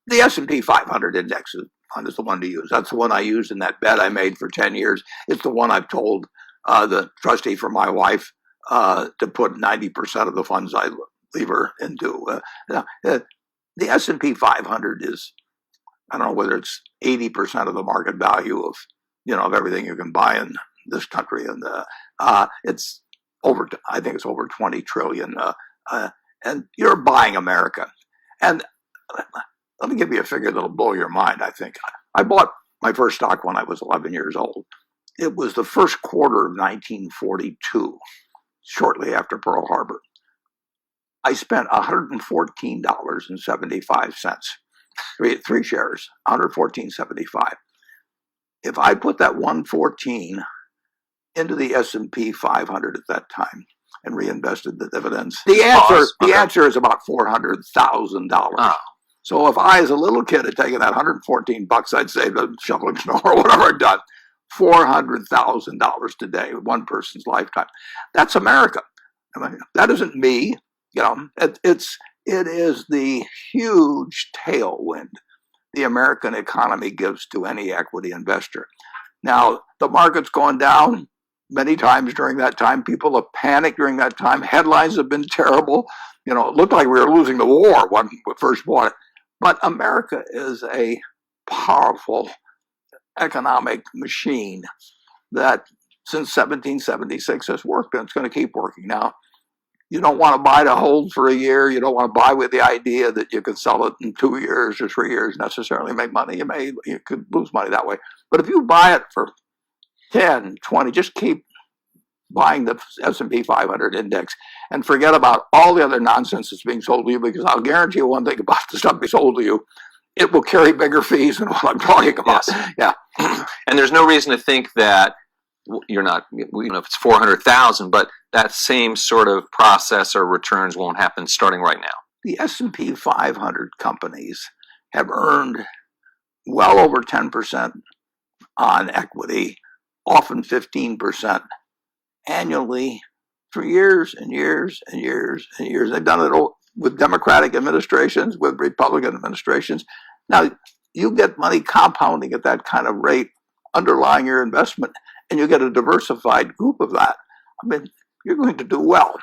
The S&P 500 index fund is the one to use. That's the one I used in that bet I made for 10 years. It's the one I've told the trustee for my wife to put 90% of the funds I leave her into. The S&P 500 is, I don't know whether it's 80% of the market value of, of everything you can buy in this country. And it's over, I think it's over 20 trillion. And you're buying America. And let me give you a figure that'll blow your mind, I think. I bought my first stock when I was 11 years old. It was the first quarter of 1942, shortly after Pearl Harbor. I spent $114.75. Three shares, $114.75. If I put that 114 into the S&P 500 at that time and reinvested the dividends, the answer is about $400,000. Oh. So if I, as a little kid, had taken that $114 I'd saved on shoveling snow or whatever I'd done, $400,000 today, one person's lifetime. That's America. I mean, that isn't me. It is the huge tailwind the American economy gives to any equity investor. Now, the market's gone down many times during that time. People have panicked during that time. Headlines have been terrible. It looked like we were losing the war when we first bought it. But America is a powerful economic machine that since 1776 has worked, and it's going to keep working. Now, you don't want to buy to hold for a year. You don't want to buy with the idea that you could sell it in 2 years or 3 years, necessarily make money. You could lose money that way. But if you buy it for 10, 20, just keep buying the S&P 500 index and forget about all the other nonsense that's being sold to you, because I'll guarantee you one thing about the stuff being sold to you: it will carry bigger fees than what I'm talking about. Yes. Yeah. And there's no reason to think that you're not, if it's 400,000, but that same sort of process or returns won't happen starting right now. The S&P 500 companies have earned well over 10% on equity, often 15% annually for years and years and years and years. They've done it with Democratic administrations, with Republican administrations. Now, you get money compounding at that kind of rate underlying your investment, and you get a diversified group of that. I mean, you're going to do well.